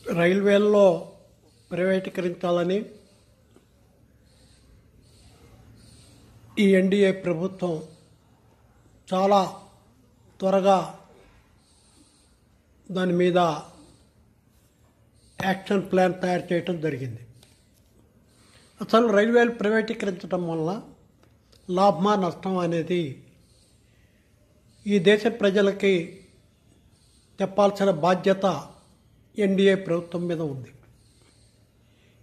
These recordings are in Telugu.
రైల్వేల్లో ప్రైవేటీకరించాలని ఈ ఎన్డీఏ ప్రభుత్వం చాలా త్వరగా దాని మీద యాక్షన్ ప్లాన్ తయారు చేయడం జరిగింది. అసలు రైల్వేలు ప్రైవేటీకరించడం వల్ల లాభమా నష్టం అనేది ఈ దేశ ప్రజలకి చెప్పాల్సిన బాధ్యత ఎన్డీఏ ప్రభుత్వం మీద ఉంది.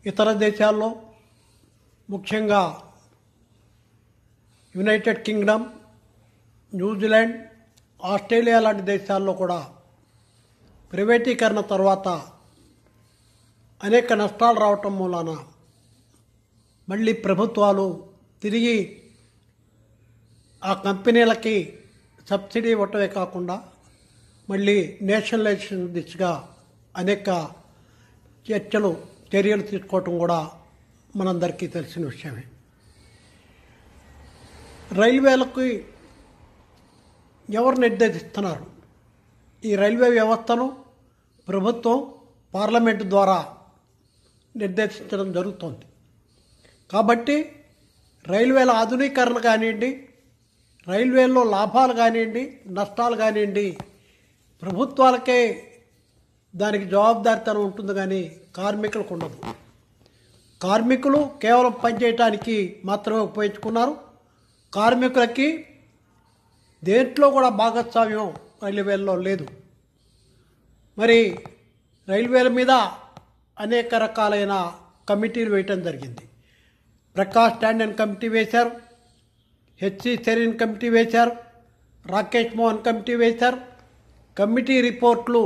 ఇతర దేశాల్లో ముఖ్యంగా యునైటెడ్ కింగ్డమ్, న్యూజిలాండ్, ఆస్ట్రేలియా లాంటి దేశాల్లో కూడా ప్రైవేటీకరణ తర్వాత అనేక నష్టాలు రావటం మూలాన మళ్ళీ ప్రభుత్వాలు తిరిగి ఆ కంపెనీలకి సబ్సిడీ ఇవ్వటమే కాకుండా మళ్ళీ నేషనలైజేషన్ దిశగా అనేక చర్యలు తీసుకోవటం కూడా మనందరికీ తెలిసిన విషయమే. రైల్వేలకి ఎవరు నిర్దేశిస్తున్నారు? ఈ రైల్వే వ్యవస్థను ప్రభుత్వం పార్లమెంటు ద్వారా నిర్దేశించడం జరుగుతోంది. కాబట్టి రైల్వేల ఆధునీకరణ కానివ్వండి, రైల్వేల్లో లాభాలు కానివ్వండి, నష్టాలు కానివ్వండి, ప్రభుత్వాలకే దానికి జవాబుదారితనం ఉంటుంది, కానీ కార్మికులకు ఉండదు. కార్మికులు కేవలం పనిచేయటానికి మాత్రమే ఉపయోగించుకున్నారు. కార్మికులకి దేంట్లో కూడా భాగస్వామ్యం రైల్వేల్లో లేదు. మరి రైల్వేల మీద అనేక రకాలైన కమిటీలు వేయటం జరిగింది. ప్రకాష్ టాండన్ కమిటీ వేశారు, హెచ్సి సెరీన్ కమిటీ వేశారు, రాకేష్ మోహన్ కమిటీ వేశారు. కమిటీ రిపోర్ట్లు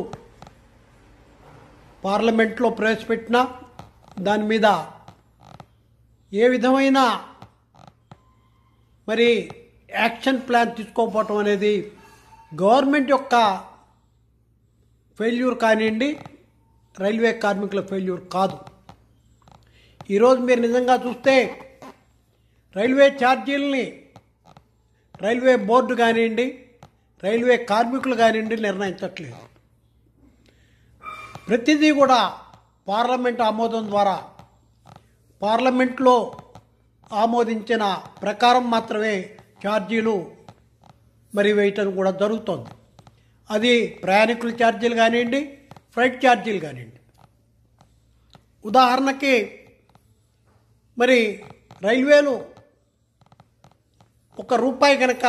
పార్లమెంట్లో ప్రవేశపెట్టినా దాని మీద ఏ విధమైన మరి యాక్షన్ ప్లాన్ తీసుకోకపోవటం అనేది గవర్నమెంట్ యొక్క ఫెయిల్యూర్ కానివ్వండి, రైల్వే కార్మికుల ఫెయిల్యూర్ కాదు. ఈరోజు మీరు నిజంగా చూస్తే రైల్వే ఛార్జీలని రైల్వే బోర్డు కానివ్వండి, రైల్వే కార్మికులు కానివ్వండి నిర్ణయించట్లేదు. ప్రతిదీ కూడా పార్లమెంట్ ఆమోదం ద్వారా పార్లమెంట్లో ఆమోదించిన ప్రకారం మాత్రమే ఛార్జీలు మరి వేయటం కూడా జరుగుతోంది. అది ప్రయాణికుల ఛార్జీలు కానివ్వండి, ఫ్లైట్ ఛార్జీలు కానివ్వండి. ఉదాహరణకి మరి రైల్వేలు ₹1 కనుక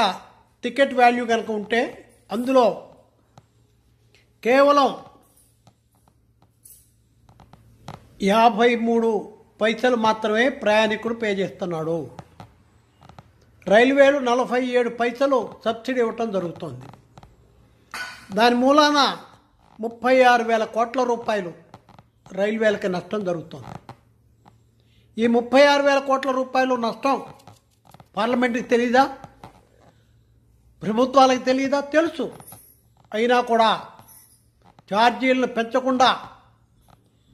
టికెట్ వాల్యూ కనుక ఉంటే అందులో కేవలం 53 పైసలు మాత్రమే ప్రయాణికుడు పే చేస్తున్నాడు. రైల్వేలు 47 పైసలు సబ్సిడీ ఇవ్వటం జరుగుతోంది. దాని మూలాన 36,000 కోట్ల రూపాయలు రైల్వేలకి నష్టం జరుగుతోంది. ఈ 36,000 కోట్ల రూపాయలు నష్టం పార్లమెంట్కి తెలీదా? ప్రభుత్వాలకు తెలీదా? తెలుసు. అయినా కూడా ఛార్జీలను పెంచకుండా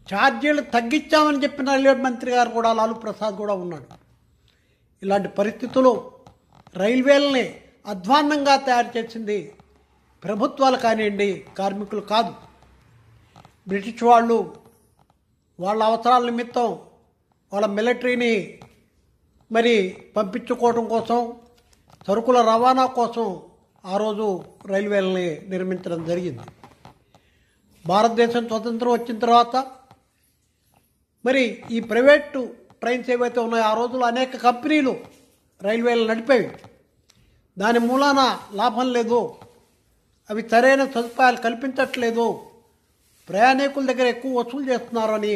ఛార్జీలు తగ్గించామని చెప్పిన రైల్వే మంత్రి గారు కూడా, లాలూ ప్రసాద్ కూడా ఉన్నాడు. ఇలాంటి పరిస్థితులు రైల్వేలని అధ్వాన్నంగా తయారు చేసింది ప్రభుత్వాలు కానివ్వండి, కార్మికులు కాదు. బ్రిటిష్ వాళ్ళు వాళ్ళ అవసరాల నిమిత్తం వాళ్ళ మిలిటరీని మరి పంపించుకోవడం కోసం, సరుకుల రవాణా కోసం ఆ రోజు రైల్వేలని నిర్మించడం జరిగింది. భారతదేశం స్వతంత్రం వచ్చిన తర్వాత మరి ఈ ప్రైవేటు ట్రైన్స్ ఏవైతే ఉన్నాయో ఆ రోజుల్లో అనేక కంపెనీలు రైల్వేలు నడిపేవి. దాని మూలాన లాభం లేదు, అవి సరైన సదుపాయాలు కల్పించట్లేదు, ప్రయాణికుల దగ్గర ఎక్కువ వసూలు చేస్తున్నారు అని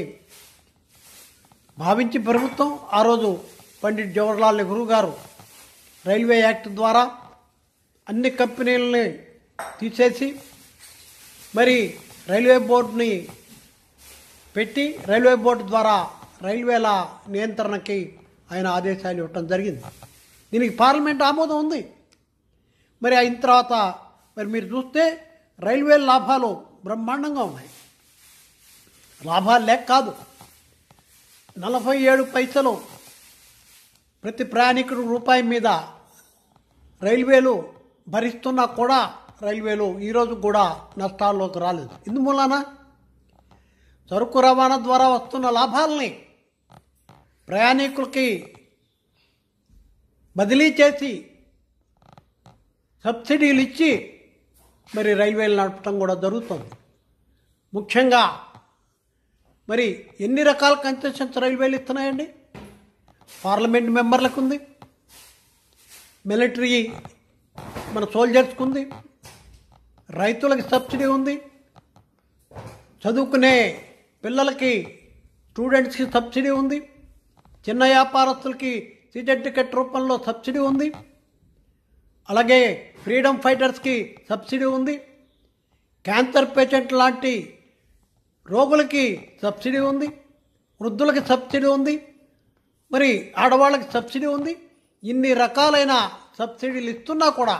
భావించి ప్రభుత్వం ఆ రోజు పండిట్ జవహర్లాల్ నెహ్రూ గారు రైల్వే యాక్ట్ ద్వారా అన్ని కంపెనీలని తీసేసి మరి రైల్వే బోర్డుని పెట్టి రైల్వే బోర్డు ద్వారా రైల్వేల నియంత్రణకి ఆయన ఆదేశాలు ఇవ్వటం జరిగింది. దీనికి పార్లమెంట్ ఆమోదం ఉంది. మరి అయిన తర్వాత మరి మీరు చూస్తే రైల్వే లాభాలు బ్రహ్మాండంగా ఉన్నాయి. లాభాలు లేక కాదు, 47 పైసలు ప్రతి ప్రయాణికుడు రూపాయి మీద రైల్వేలు భరిస్తున్నా కూడా రైల్వేలు ఈరోజు కూడా నష్టాల్లోకి రాలేదు. ఇందుమూలన సరుకు రవాణా ద్వారా వస్తున్న లాభాలని ప్రయాణికులకి బదిలీ చేసి సబ్సిడీలు ఇచ్చి మరి రైల్వేలు నడపడం కూడా జరుగుతుంది. ముఖ్యంగా మరి ఎన్ని రకాల కన్సెషన్స్ రైల్వేలు ఇస్తున్నాయండి? పార్లమెంట్ మెంబర్లకు ఉంది, మిలిటరీ మన సోల్జర్స్కి ఉంది, రైతులకి సబ్సిడీ ఉంది, చదువుకునే పిల్లలకి స్టూడెంట్స్కి సబ్సిడీ ఉంది, చిన్న వ్యాపారస్తులకి సీజన్ టికెట్ రూపంలో సబ్సిడీ ఉంది, అలాగే ఫ్రీడమ్ ఫైటర్స్కి సబ్సిడీ ఉంది, క్యాన్సర్ పేషెంట్ లాంటి రోగులకి సబ్సిడీ ఉంది, వృద్ధులకి సబ్సిడీ ఉంది, మరి ఆడవాళ్ళకి సబ్సిడీ ఉంది. ఇన్ని రకాలైన సబ్సిడీలు ఇస్తున్నా కూడా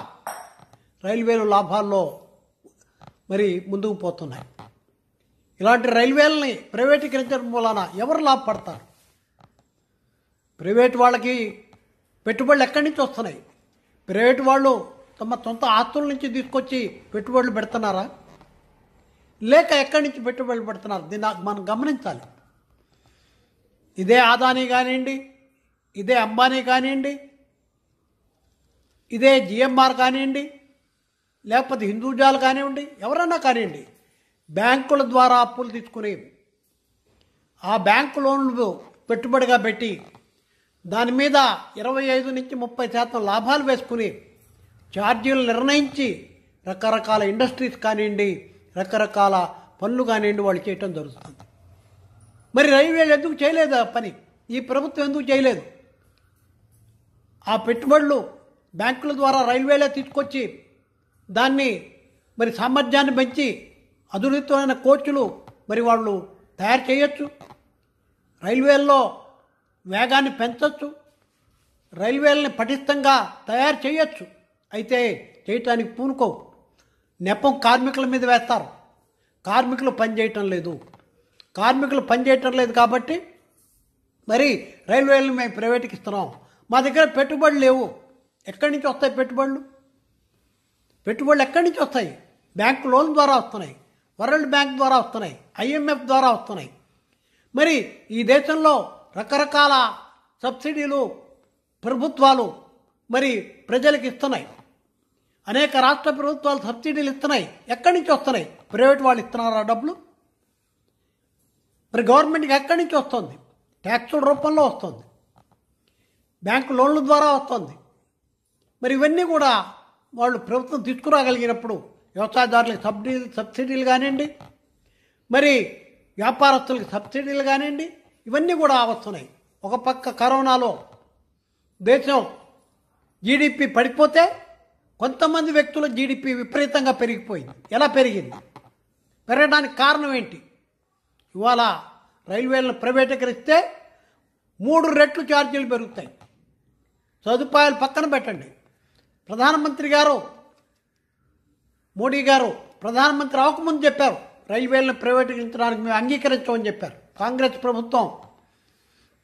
రైల్వేలు లాభాల్లో మరి ముందుకు పోతున్నాయి. ఇలాంటి రైల్వేలని ప్రైవేటీకరించడం వలన ఎవరు లాభపడతారు? ప్రైవేట్ వాళ్ళకి పెట్టుబడులు ఎక్కడి నుంచి వస్తున్నాయి? ప్రైవేట్ వాళ్ళు తమ సొంత ఆస్తుల నుంచి తీసుకొచ్చి పెట్టుబడులు పెడుతున్నారా, లేక ఎక్కడి నుంచి పెట్టుబడులు పెడుతున్నారు? దీన్ని మనం గమనించాలి. ఇదే అదానీ కానివ్వండి, ఇదే అంబానీ కానివ్వండి, ఇదే జిఎంఆర్ కానివ్వండి, లేకపోతే హిందూజాలు కానివ్వండి, ఎవరన్నా కానివ్వండి, బ్యాంకుల ద్వారా అప్పులు తీసుకుని ఆ బ్యాంకు లోన్లు పెట్టుబడిగా పెట్టి దాని మీద 25 నుంచి 30% లాభాలు వేసుకుని ఛార్జీలు నిర్ణయించి రకరకాల ఇండస్ట్రీస్ కానివ్వండి, రకరకాల పనులు కానివ్వండి వాళ్ళు చేయటం జరుగుతుంది. మరి రైల్వేలు ఎందుకు చేయలేదు ఆ పని? ఈ ప్రభుత్వం ఎందుకు చేయలేదు? ఆ పెట్టుబడులు బ్యాంకుల ద్వారా రైల్వేలే తీసుకొచ్చి దాన్ని మరి సామర్థ్యాన్ని పెంచి అధునితమైన కోచ్లు మరి వాళ్ళు తయారు చేయొచ్చు, రైల్వేల్లో వేగాన్ని పెంచవచ్చు, రైల్వేలని పటిష్టంగా తయారు చేయొచ్చు. అయితే చేయటానికి పూనుకోవు. నెపం కార్మికుల మీద వేస్తారు. కార్మికులు పనిచేయటం లేదు. కార్మికులు పనిచేయటం లేదు కాబట్టి మరి రైల్వేలను మేము ప్రైవేట్కి ఇస్తున్నాం. మా దగ్గర పెట్టుబడులు లేవు. ఎక్కడి నుంచి వస్తాయి పెట్టుబడులు? పెట్టుబడులు ఎక్కడి నుంచి వస్తాయి? బ్యాంకు లోన్ ద్వారా వస్తున్నాయి, వరల్డ్ బ్యాంక్ ద్వారా వస్తున్నాయి, IMF ద్వారా వస్తున్నాయి. మరి ఈ దేశంలో రకరకాల సబ్సిడీలు ప్రభుత్వాలు మరి ప్రజలకు ఇస్తున్నాయి. అనేక రాష్ట్ర ప్రభుత్వాలు సబ్సిడీలు ఇస్తున్నాయి. ఎక్కడి నుంచి వస్తున్నాయి? ప్రైవేట్ వాళ్ళు ఇస్తున్నారా డబ్బులు? మరి గవర్నమెంట్కి ఎక్కడి నుంచి వస్తుంది? ట్యాక్సుల రూపంలో వస్తుంది, బ్యాంకు లోన్ల ద్వారా వస్తుంది. మరి ఇవన్నీ కూడా వాళ్ళు ప్రభుత్వం తీసుకురాగలిగినప్పుడు వ్యవసాయదారులకు సబ్సిడీలు కానివ్వండి, మరి వ్యాపారస్తులకు సబ్సిడీలు కానివ్వండి, ఇవన్నీ కూడా వస్తున్నాయి. ఒక పక్క కరోనాలో దేశం జీడిపి పడిపోతే కొంతమంది వ్యక్తుల జీడిపి విపరీతంగా పెరిగిపోయింది. ఎలా పెరిగింది? పెరగడానికి కారణం ఏంటి? ఇవాళ రైల్వేలను ప్రైవేటీకరిస్తే 3 రెట్లు ఛార్జీలు పెరుగుతాయి. సదుపాయాలు పక్కన పెట్టండి. ప్రధానమంత్రి గారు మోడీ గారు ప్రధానమంత్రి అవ్వకముందు చెప్పారు రైల్వేలను ప్రైవేటీకరించడానికి మేము అంగీకరించమని చెప్పారు. కాంగ్రెస్ ప్రభుత్వం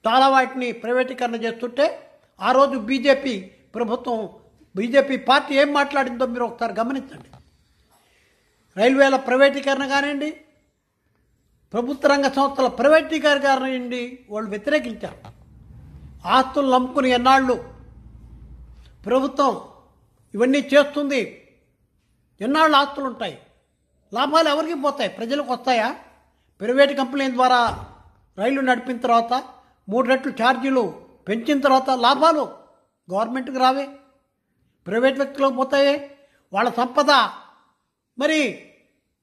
చాలా వాటిని ప్రైవేటీకరణ చేస్తుంటే ఆ రోజు బీజేపీ పార్టీ ఏం మాట్లాడిందో మీరు ఒకసారి గమనించండి. రైల్వేల ప్రైవేటీకరణ కానివ్వండి, ప్రభుత్వ రంగ సంస్థల ప్రైవేటీకరణ కానివ్వండి, వాళ్ళు వ్యతిరేకించారు. ఆస్తులు నమ్ముకుని ఎన్నాళ్ళు ప్రభుత్వం ఇవన్నీ చేస్తుంది? ఎన్నాళ్ళు ఆస్తులు ఉంటాయి? లాభాలు ఎవరికి పోతాయి? ప్రజలకు వస్తాయా? ప్రైవేట్ కంపెనీల ద్వారా రైళ్లు నడిపిన తర్వాత 3 రెట్లు ఛార్జీలు పెంచిన తర్వాత లాభాలు గవర్నమెంట్కి రావే, ప్రైవేట్ వ్యక్తులకు పోతాయే. వాళ్ళ సంపద మరి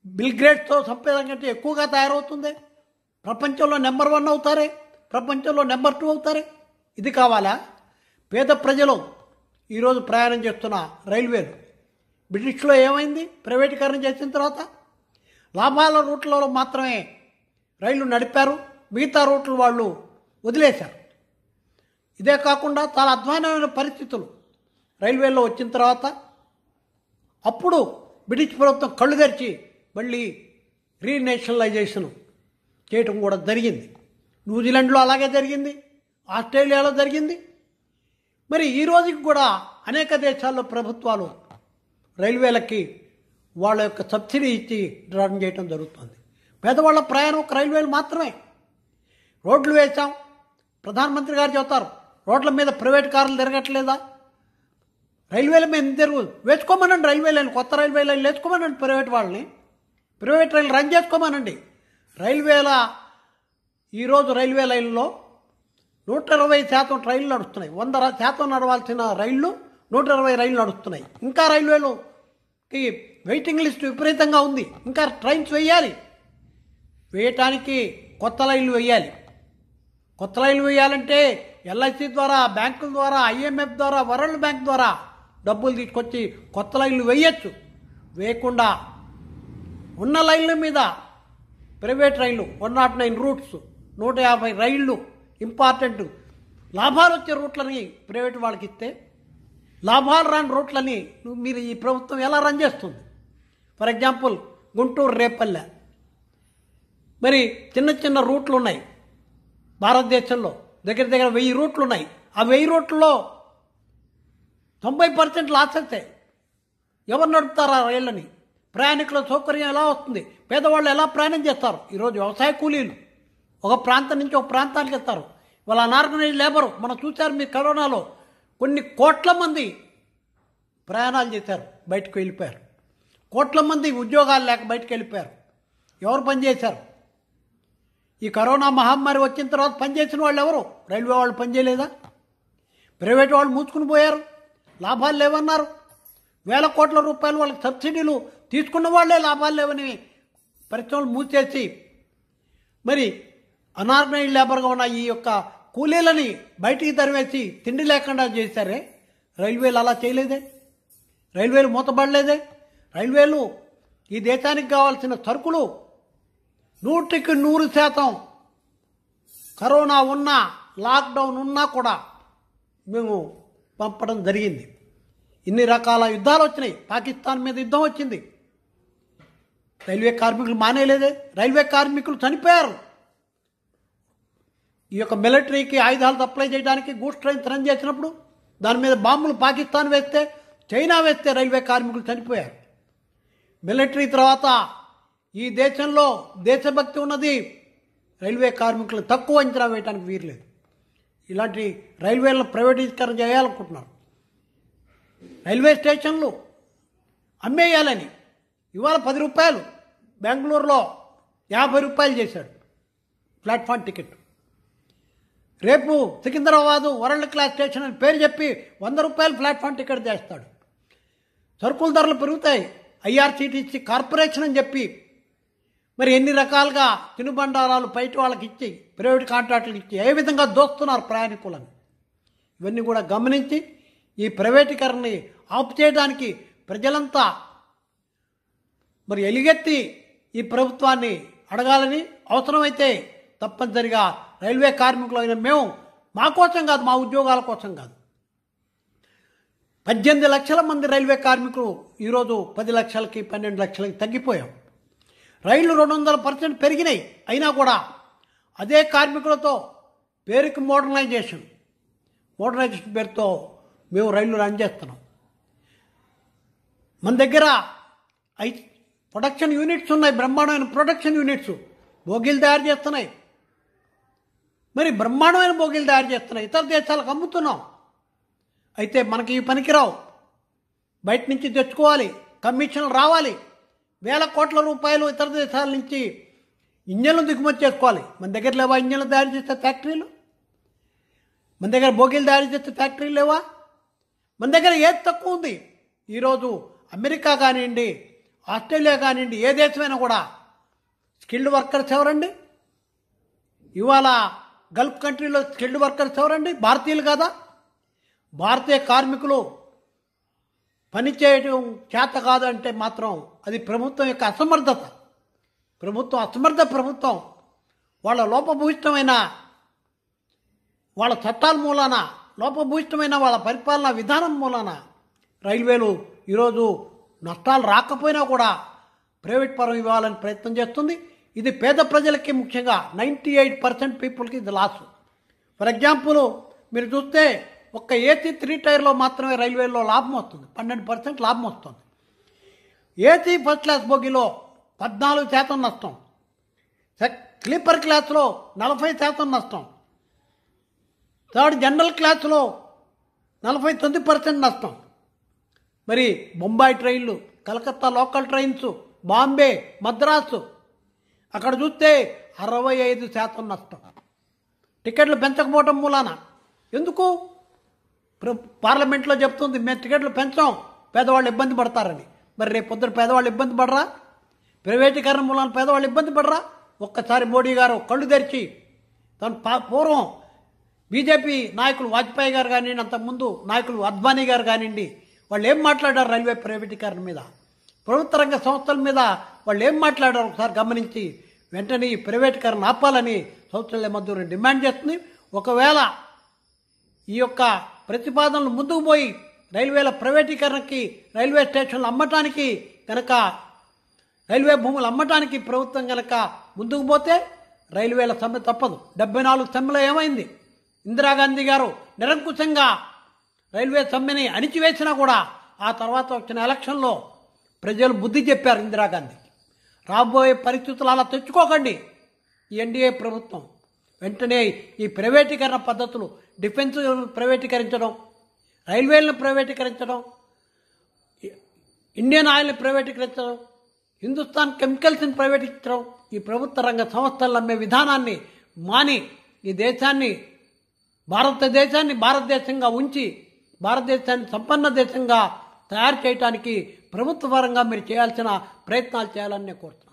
బిల్ గేట్స్తో సంపద కంటే ఎక్కువగా తయారవుతుంది. ప్రపంచంలో నెంబర్ 1 అవుతారే, ప్రపంచంలో నెంబర్ 2 అవుతారే. ఇది కావాలా? పేద ప్రజలు ఈరోజు ప్రయాణం చేస్తున్న రైల్వేలు బ్రిటిష్లో ఏమైంది? ప్రైవేటీకరణ చేసిన తర్వాత లాభాల రూట్లలో మాత్రమే రైళ్లు నడిపారు, మిగతా రూట్లు వాళ్ళు వదిలేశారు. ఇదే కాకుండా చాలా అధ్వానమైన పరిస్థితులు రైల్వేలో వచ్చిన తర్వాత అప్పుడు బ్రిటిష్ ప్రభుత్వం కళ్ళు తెరిచి మళ్ళీ రీనేషనలైజేషన్ చేయటం కూడా జరిగింది. న్యూజిలాండ్లో అలాగే జరిగింది, ఆస్ట్రేలియాలో జరిగింది. మరి ఈ రోజుకి కూడా అనేక దేశాల్లో ప్రభుత్వాలు రైల్వేలకి వాళ్ళ యొక్క సబ్సిడీ ఇచ్చి రన్ చేయటం జరుగుతుంది. పేదవాళ్ళ ప్రయాణం ఒక రైల్వేలు మాత్రమే. రోడ్లు వేసాం, ప్రధానమంత్రి గారు చెబుతారు రోడ్ల మీద ప్రైవేట్ కార్లు తిరగట్లేదా? రైల్వేల మీద తిరుగు వేసుకోమనండి, రైల్వే లైన్ కొత్త రైల్వే లైన్లు వేసుకోమనండి, ప్రైవేట్ వాళ్ళని ప్రైవేట్ రైలు రన్ చేసుకోమనండి. ఈరోజు రైల్వే లైన్లో 120% రైళ్లు నడుస్తున్నాయి. 100% నడవాల్సిన రైళ్లు 120 రైళ్లు నడుస్తున్నాయి. ఇంకా రైల్వేలోకి వెయిటింగ్ లిస్ట్ విపరీతంగా ఉంది. ఇంకా ట్రైన్స్ వేయటానికి కొత్త లైన్లు వేయాలి. కొత్త లైన్లు వేయాలంటే ఎల్ఐసి ద్వారా, బ్యాంకుల ద్వారా, IMF ద్వారా, వరల్డ్ బ్యాంక్ ద్వారా డబ్బులు తీసుకొచ్చి కొత్త లైన్లు వేయచ్చు. వేయకుండా ఉన్న లైన్ల మీద ప్రైవేట్ రైళ్లు 109 రూట్స్, 150 రైళ్లు ఇంపార్టెంట్ లాభాలు వచ్చే రూట్లని ప్రైవేట్ వాళ్ళకి ఇస్తే, లాభాలు రాని రూట్లని మీరు ఈ ప్రభుత్వం ఎలా రన్ చేస్తుంది? ఫర్ ఎగ్జాంపుల్ గుంటూరు రేపల్లె, మరి చిన్న చిన్న రూట్లు ఉన్నాయి భారతదేశంలో, దగ్గర 1000 రూట్లు ఉన్నాయి. ఆ 1000 రూట్లలో 90% లాస్ అవుతాయి. ఎవరు నడుపుతారు ఆ రైళ్ళని? ప్రయాణికుల సౌకర్యం ఎలా వస్తుంది? పేదవాళ్ళు ఎలా ప్రయాణం చేస్తారు? ఈరోజు వ్యవసాయ కూలీలు ఒక ప్రాంతం నుంచి ఒక ప్రాంతానికి వెళ్తారు. వాళ్ళ అనార్గనైజ్ లేబరు మనం చూశారు. మీరు కరోనాలో కొన్ని కోట్ల మంది ప్రయాణాలు చేశారు, బయటకు వెళ్ళిపోయారు. కోట్ల మంది ఉద్యోగాలు లేక బయటకు వెళ్ళిపోయారు. ఎవరు పనిచేశారు? ఈ కరోనా మహమ్మారి వచ్చిన తర్వాత పనిచేసిన వాళ్ళు ఎవరు? రైల్వే వాళ్ళు పనిచేయలేదా? ప్రైవేట్ వాళ్ళు మూసుకుని పోయారు, లాభాలు లేవన్నారు. వేల కోట్ల రూపాయలు వాళ్ళకి సబ్సిడీలు తీసుకున్న వాళ్ళే లాభాలు లేవని పరిశ్రమలు మూసేసి, మరి అనార్గనైజ్డ్ లేబర్గా ఉన్న ఈ యొక్క కూలీలని బయటికి తరివేసి తిండి లేకుండా చేశారే. రైల్వేలు అలా చేయలేదే, రైల్వేలు మూతపడలేదే. రైల్వేలు ఈ దేశానికి కావాల్సిన సరుకులు 100% కరోనా ఉన్నా, లాక్డౌన్ ఉన్నా కూడా మేము పంపడం జరిగింది. ఇన్ని రకాల యుద్ధాలు వచ్చినాయి. పాకిస్తాన్ మీద యుద్ధం వచ్చింది, రైల్వే కార్మికులు మానేయలేదే. రైల్వే కార్మికులు చనిపోయారు. ఈ యొక్క మిలిటరీకి ఆయుధాలు సప్లై చేయడానికి గూడ్స్ ట్రైన్స్ రన్ చేసినప్పుడు దాని మీద బాంబులు పాకిస్తాన్ వేస్తే, చైనా వేస్తే రైల్వే కార్మికులు చనిపోయారు. మిలిటరీ తర్వాత ఈ దేశంలో దేశభక్తి ఉన్నది. రైల్వే కార్మికులు తక్కువ అంచనా వేయడానికి వీరలేదు. ఇలాంటి రైల్వేలను ప్రైవేటీకరణ చేయాలనుకుంటున్నారు. రైల్వే స్టేషన్లు అమ్మేయాలని ఇవాళ 10 రూపాయలు, బెంగళూరులో 50 రూపాయలు చేశాడు ప్లాట్ఫామ్ టికెట్. రేపు సికింద్రాబాదు వరల్డ్ క్లాస్ స్టేషన్ అని పేరు చెప్పి 100 రూపాయలు ప్లాట్ఫామ్ టికెట్ చేస్తాడు. సరుకుల ధరలు పెరుగుతాయి. IRCTC కార్పొరేషన్ అని చెప్పి మరి ఎన్ని రకాలుగా తినుబండారాలు బయట వాళ్ళకి ఇచ్చి, ప్రైవేట్ కాంట్రాక్టులు ఇచ్చి ఏ విధంగా దోస్తున్నారు ప్రయాణికులను. ఇవన్నీ కూడా గమనించి ఈ ప్రైవేటీకరణని ఆపు చేయడానికి ప్రజలంతా మరి ఎలుగెత్తి ఈ ప్రభుత్వాన్ని అడగాలని, అవసరమైతే తప్పనిసరిగా రైల్వే కార్మికులు అయిన మేము మా కోసం కాదు, మా ఉద్యోగాల కోసం కాదు. 18 లక్షల మంది రైల్వే కార్మికులు ఈరోజు 10 లక్షలకి 12 లక్షలకి తగ్గిపోయాం. రైళ్లు 200% పెరిగినాయి. అయినా కూడా అదే కార్మికులతో పేరుకి మోడర్నైజేషన్ పేరుతో మేము రైళ్లు రన్ చేస్తున్నాం. మన దగ్గర ప్రొడక్షన్ యూనిట్స్ ఉన్నాయి, బ్రహ్మాండమైన ప్రొడక్షన్ యూనిట్స్. బోగీలు తయారు చేస్తున్నాయి, మరి బ్రహ్మాండమైన బోగీలు తయారు చేస్తున్నాయి. ఇతర దేశాలకు అమ్ముతున్నాం. అయితే మనకి ఈ పనికిరావు, బయట నుంచి తెచ్చుకోవాలి, కమిషన్లు రావాలి. వేల కోట్ల రూపాయలు ఇతర దేశాల నుంచి ఇంజన్లు దిగుమతి చేసుకోవాలి. మన దగ్గర లేవా ఇంజన్లు తయారు చేసే ఫ్యాక్టరీలు? మన దగ్గర బోగీలు తయారు చేసే ఫ్యాక్టరీలు లేవా? మన దగ్గర ఏది తక్కువ ఉంది? ఈరోజు అమెరికా కానివ్వండి, ఆస్ట్రేలియా కానివ్వండి, ఏ దేశమైనా కూడా స్కిల్డ్ వర్కర్స్ ఎవరండి? ఇవాళ గల్ఫ్ కంట్రీలో స్కిల్డ్ వర్కర్స్ ఎవరండి? భారతీయులు కదా. భారతీయ కార్మికులు పని చేయడం చేత కాదంటే మాత్రం అది ప్రభుత్వం యొక్క అసమర్థత. అసమర్థ ప్రభుత్వం వాళ్ళ లోపభూయిష్టమైన వాళ్ళ చట్టాల మూలాన, లోపభూయిష్టమైన వాళ్ళ పరిపాలనా విధానం మూలాన రైల్వేలు ఈరోజు నష్టాలు రాకపోయినా కూడా ప్రైవేట్ పరం ఇవ్వాలని ప్రయత్నం చేస్తుంది. ఇది పేద ప్రజలకి, ముఖ్యంగా 98% పీపుల్కి ఇది లాసు. ఫర్ ఎగ్జాంపుల్ మీరు చూస్తే ఒక్క AC 3 టైర్లో మాత్రమే రైల్వేలో లాభం వస్తుంది, 12% లాభం వస్తుంది. AC ఫస్ట్ క్లాస్ బోగిలో 14% నష్టం. స్లీపర్ క్లాస్లో 40% నష్టం, థర్డ్ జనరల్ క్లాస్లో 49% నష్టం. మరి బొంబాయి ట్రైన్లు, కలకత్తా లోకల్ ట్రైన్స్, బాంబే, మద్రాసు అక్కడ చూస్తే 65% నష్టం. టికెట్లు పెంచకపోవటం మూలాన. ఎందుకు? పార్లమెంట్లో చెప్తుంది మేము టికెట్లు పెంచాం, పేదవాళ్ళు ఇబ్బంది పడతారని. మరి రేపు పొద్దున పేదవాళ్ళు ఇబ్బంది పడరా? ప్రైవేటీకరణ మూలాన పేదవాళ్ళు ఇబ్బంది పడరా? ఒక్కసారి మోడీ గారు కళ్ళు తెరిచి తను పూర్వం బీజేపీ నాయకులు వాజ్పేయి గారు కానివ్వండి, అంతకుముందు నాయకులు అద్వానీ గారు కానివ్వండి, వాళ్ళు ఏం మాట్లాడారు రైల్వే ప్రైవేటీకరణ మీద, ప్రభుత్వ రంగ సంస్థల మీద వాళ్ళు ఏం మాట్లాడారు ఒకసారి గమనించి వెంటనే ఈ ప్రైవేటీకరణ ఆపాలని సౌత్రల్య మద్దూరు డిమాండ్ చేస్తుంది. ఒకవేళ ఈ యొక్క ప్రతిపాదనలు ముందుకు పోయి రైల్వేల ప్రైవేటీకరణకి, రైల్వే స్టేషన్లు అమ్మటానికి కనుక, రైల్వే భూములు అమ్మటానికి ప్రభుత్వం కనుక ముందుకు పోతే రైల్వేల సమ్మె తప్పదు. 74 సమ్మెలో ఏమైంది? ఇందిరాగాంధీ గారు నిరంకుశంగా రైల్వే సమ్మెని అణిచివేసినా కూడా ఆ తర్వాత వచ్చిన ఎలక్షన్లో ప్రజలు బుద్ధి చెప్పారు ఇందిరాగాంధీకి. రాబోయే పరిస్థితులు అలా తెచ్చుకోకండి. ఈ ఎన్డీఏ ప్రభుత్వం వెంటనే ఈ ప్రైవేటీకరణ పద్ధతులు, డిఫెన్స్ ప్రైవేటీకరించడం, రైల్వేలను ప్రైవేటీకరించడం, ఇండియన్ ఆయిల్ని ప్రైవేటీకరించడం, హిందుస్థాన్ కెమికల్స్ని ప్రైవేటీకరించడం, ఈ ప్రభుత్వ రంగ సంస్థలు అమ్మే విధానాన్ని మాని ఈ దేశాన్ని, భారతదేశంగా ఉంచి భారతదేశాన్ని సంపన్న దేశంగా తయారు చేయడానికి ప్రభుత్వ పరంగా మీరు చేయాల్సిన ప్రయత్నాలు చేయాలని నేను కోరుతున్నాను.